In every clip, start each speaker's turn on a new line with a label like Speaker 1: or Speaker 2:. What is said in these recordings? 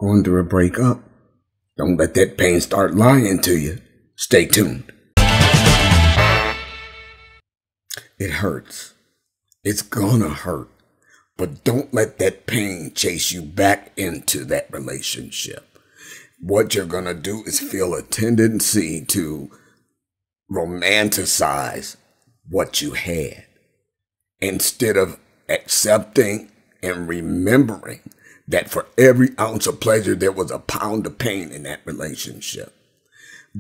Speaker 1: Going through a breakup? Don't let that pain start lying to you. Stay tuned. It hurts. It's gonna hurt. But don't let that pain chase you back into that relationship. What you're gonna do is feel a tendency to romanticize what you had instead of accepting and remembering that for every ounce of pleasure, there was a pound of pain in that relationship.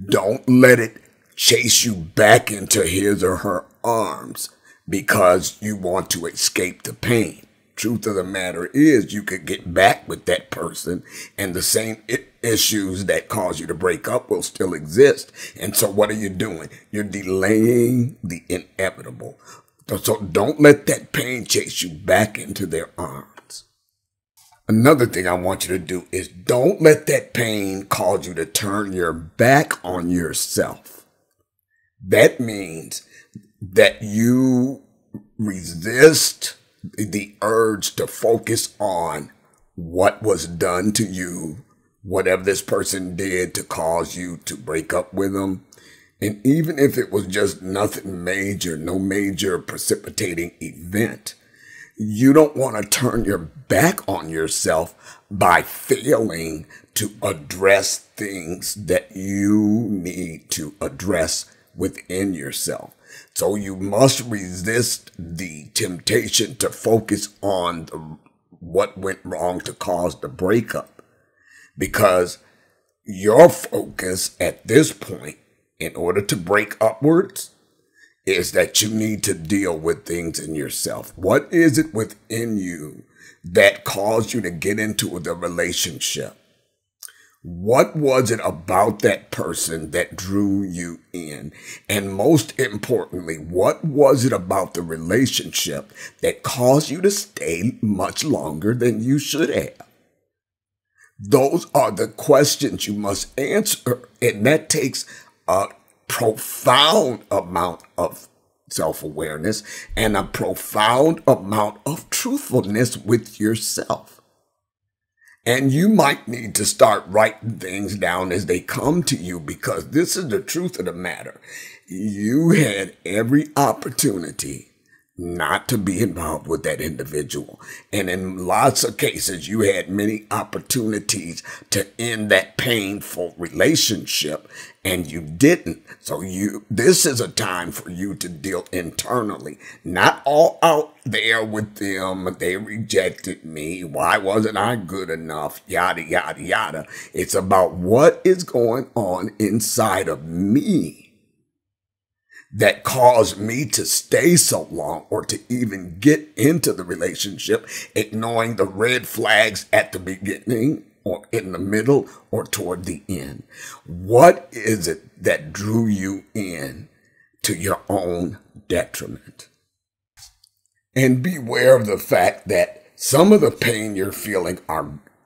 Speaker 1: Don't let it chase you back into his or her arms because you want to escape the pain. Truth of the matter is you could get back with that person and the same issues that cause you to break up will still exist. And so what are you doing? You're delaying the inevitable. So don't let that pain chase you back into their arms. Another thing I want you to do is don't let that pain cause you to turn your back on yourself. That means that you resist the urge to focus on what was done to you, whatever this person did to cause you to break up with them. And even if it was just nothing major, no major precipitating event, you don't want to turn your back on yourself by failing to address things that you need to address within yourself. So you must resist the temptation to focus on what went wrong to cause the breakup, because your focus at this point, in order to break upwards, is that you need to deal with things in yourself. What is it within you that caused you to get into the relationship? What was it about that person that drew you in? And most importantly, what was it about the relationship that caused you to stay much longer than you should have? Those are the questions you must answer, and that takes a profound amount of self-awareness and a profound amount of truthfulness with yourself. And you might need to start writing things down as they come to you, because this is the truth of the matter. You had every opportunity not to be involved with that individual. And in lots of cases, you had many opportunities to end that painful relationship, and you didn't. So this is a time for you to deal internally, not all out there with them. They rejected me. Why wasn't I good enough? Yada, yada, yada. It's about what is going on inside of me that caused me to stay so long or to even get into the relationship, ignoring the red flags at the beginning or in the middle or toward the end. What is it that drew you in to your own detriment? And beware of the fact that some of the pain you're feeling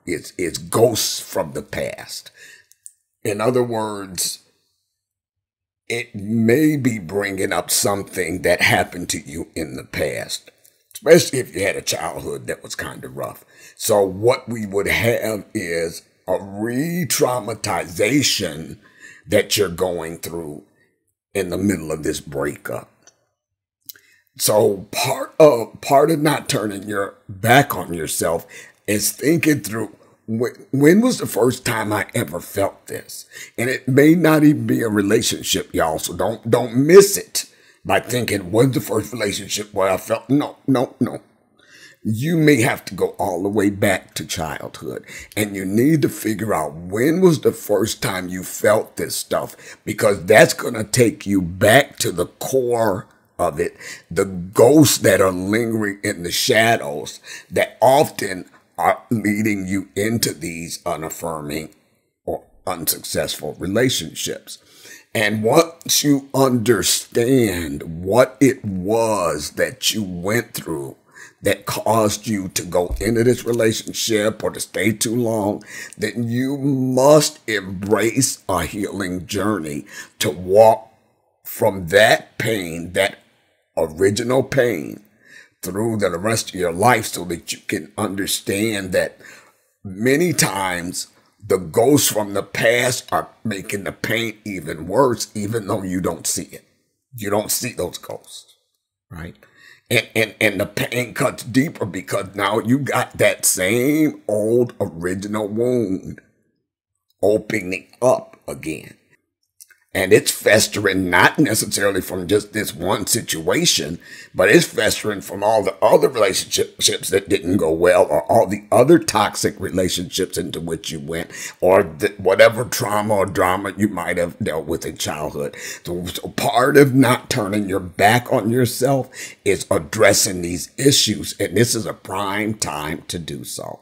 Speaker 1: is ghosts from the past. In other words, it may be bringing up something that happened to you in the past, especially if you had a childhood that was kind of rough. So what we would have is a re-traumatization that you're going through in the middle of this breakup. So part of not turning your back on yourself is thinking through, when was the first time I ever felt this? And it may not even be a relationship, y'all. So don't miss it by thinking, when's the first relationship where I felt? No. You may have to go all the way back to childhood, and you need to figure out when was the first time you felt this stuff, because that's going to take you back to the core of it, the ghosts that are lingering in the shadows that often are leading you into these unaffirming or unsuccessful relationships. And once you understand what it was that you went through that caused you to go into this relationship or to stay too long, then you must embrace a healing journey to walk from that pain, that original pain, through the rest of your life, so that you can understand that many times the ghosts from the past are making the pain even worse, even though you don't see it. You don't see those ghosts, right? And the pain cuts deeper because now you got that same old original wound opening up again. And it's festering not necessarily from just this one situation, but it's festering from all the other relationships that didn't go well, or all the other toxic relationships into which you went, or whatever trauma or drama you might have dealt with in childhood. So part of not turning your back on yourself is addressing these issues. And this is a prime time to do so.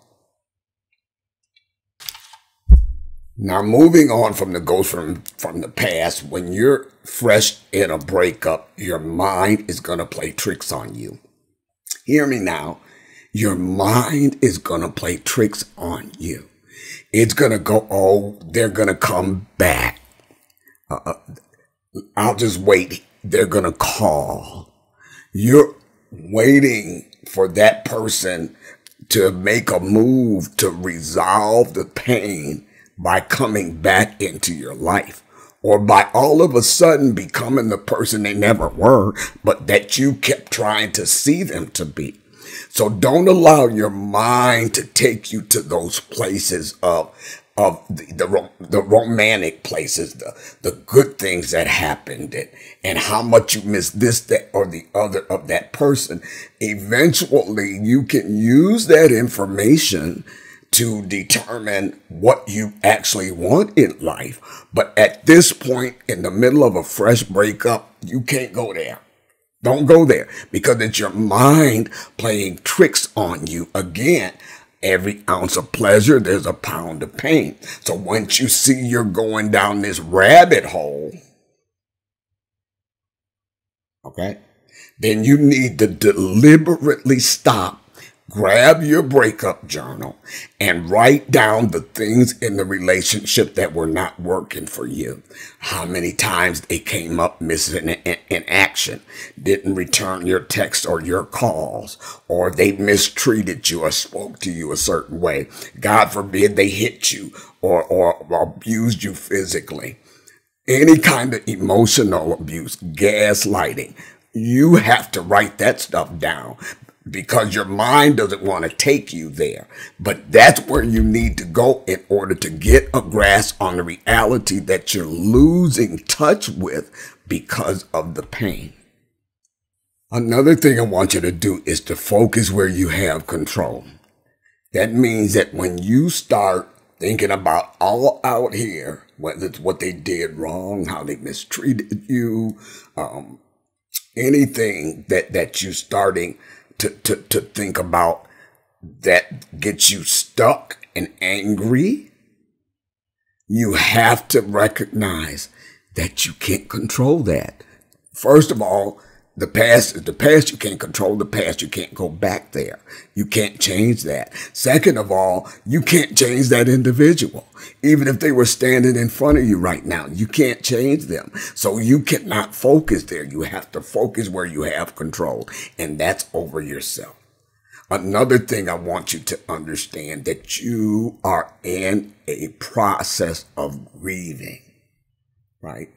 Speaker 1: Now, moving on from the ghost from the past, when you're fresh in a breakup, your mind is going to play tricks on you. Hear me now. Your mind is going to play tricks on you. It's going to go, oh, they're going to come back. I'll just wait. They're going to call. You're waiting for that person to make a move to resolve the pain by coming back into your life, or by all of a sudden becoming the person they never were, but that you kept trying to see them to be. So don't allow your mind to take you to those places of the romantic places, the good things that happened, and how much you miss this, that, or the other of that person. Eventually, you can use that information to determine what you actually want in life. But at this point, in the middle of a fresh breakup, you can't go there. Don't go there, because it's your mind playing tricks on you. Again, every ounce of pleasure, there's a pound of pain. So once you see you're going down this rabbit hole, okay, then you need to deliberately stop. Grab your breakup journal and write down the things in the relationship that were not working for you. How many times they came up missing in action, didn't return your texts or your calls, or they mistreated you or spoke to you a certain way. God forbid they hit you or abused you physically. Any kind of emotional abuse, gaslighting. You have to write that stuff down, because your mind doesn't want to take you there. But that's where you need to go in order to get a grasp on the reality that you're losing touch with because of the pain. Another thing I want you to do is to focus where you have control. That means that when you start thinking about all out here, whether it's what they did wrong, how they mistreated you, anything that you're starting to think about that gets you stuck and angry, you have to recognize that you can't control that. First of all, the past is the past. You can't control the past. You can't go back there. You can't change that. Second of all, you can't change that individual. Even if they were standing in front of you right now, you can't change them. So you cannot focus there. You have to focus where you have control, and that's over yourself. Another thing I want you to understand, that you are in a process of grieving, right?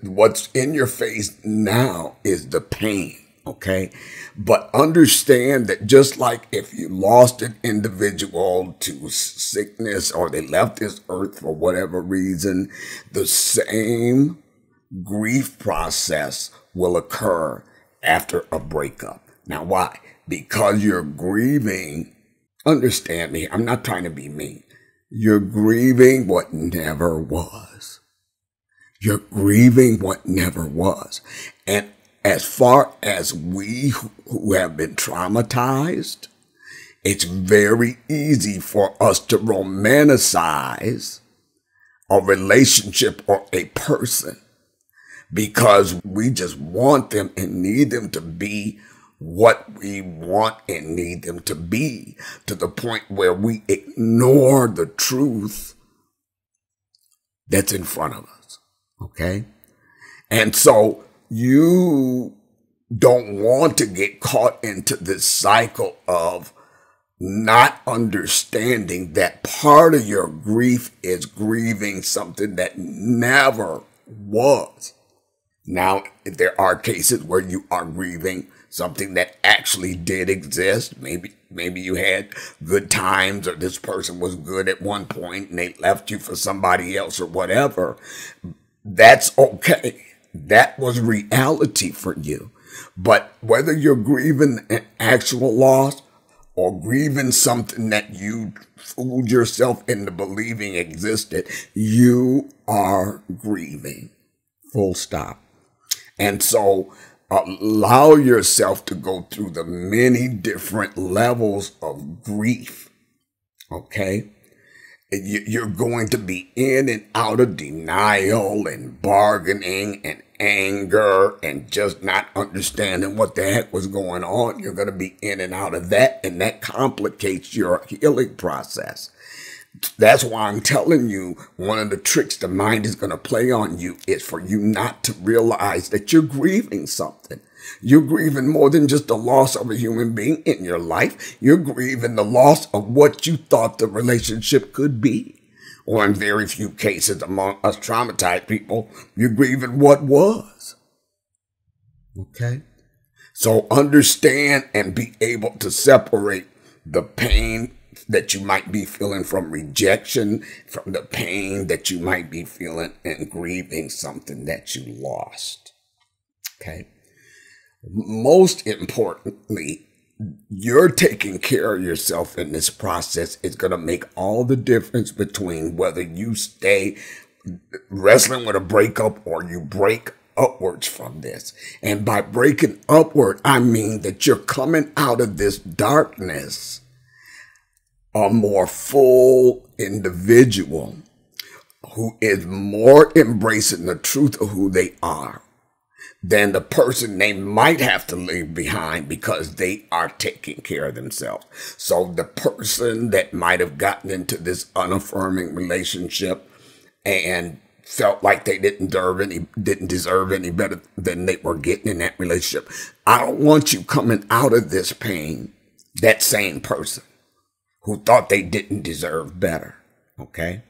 Speaker 1: What's in your face now is the pain, okay? But understand that just like if you lost an individual to sickness, or they left this earth for whatever reason, the same grief process will occur after a breakup. Now, why? Because you're grieving. Understand me, I'm not trying to be mean. You're grieving what never was. You're grieving what never was. And as far as we who have been traumatized, it's very easy for us to romanticize a relationship or a person, because we just want them and need them to be what we want and need them to be, to the point where we ignore the truth that's in front of us. Okay? And so you don't want to get caught into this cycle of not understanding that part of your grief is grieving something that never was. Now, there are cases where you are grieving something that actually did exist. Maybe you had good times, or this person was good at one point and they left you for somebody else or whatever. That's okay. That was reality for you. But whether you're grieving an actual loss or grieving something that you fooled yourself into believing existed, you are grieving. Full stop. And so allow yourself to go through the many different levels of grief. Okay? You're going to be in and out of denial and bargaining and anger and just not understanding what the heck was going on. You're going to be in and out of that, and that complicates your healing process. That's why I'm telling you, one of the tricks the mind is going to play on you is for you not to realize that you're grieving something. You're grieving more than just the loss of a human being in your life. You're grieving the loss of what you thought the relationship could be. Or in very few cases among us traumatized people, you're grieving what was. Okay? So understand and be able to separate the pain that you might be feeling from rejection from the pain that you might be feeling and grieving something that you lost. Okay? Most importantly, you're taking care of yourself in this process is going to make all the difference between whether you stay wrestling with a breakup or you break upwards from this. And by breaking upward, I mean that you're coming out of this darkness a more full individual who is more embracing the truth of who they are than the person they might have to leave behind because they are taking care of themselves. So the person that might have gotten into this unaffirming relationship and felt like they didn't deserve any better than they were getting in that relationship, I don't want you coming out of this pain that same person who thought they didn't deserve better. Okay?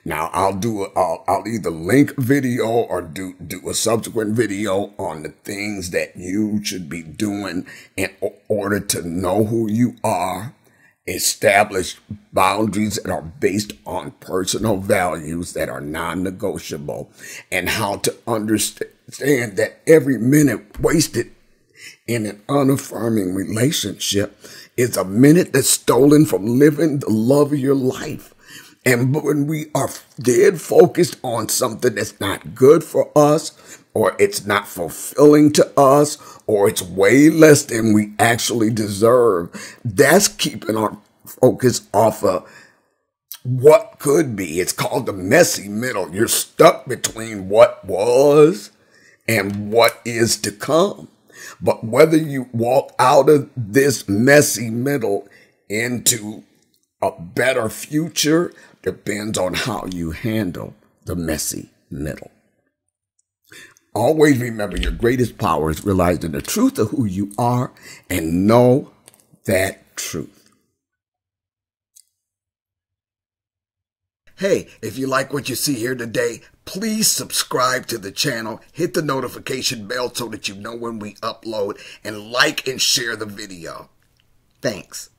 Speaker 1: Now, I'll either link a video or do a subsequent video on the things that you should be doing in order to know who you are, establish boundaries that are based on personal values that are non-negotiable, and how to understand that every minute wasted in an unaffirming relationship is a minute that's stolen from living the love of your life. And when we are dead focused on something that's not good for us, or it's not fulfilling to us, or it's way less than we actually deserve, that's keeping our focus off of what could be. It's called the messy middle. You're stuck between what was and what is to come. But whether you walk out of this messy middle into a better future depends on how you handle the messy middle. Always remember your greatest power is realized in the truth of who you are, and know that truth. Hey, if you like what you see here today, please subscribe to the channel, hit the notification bell so that you know when we upload, and like and share the video. Thanks.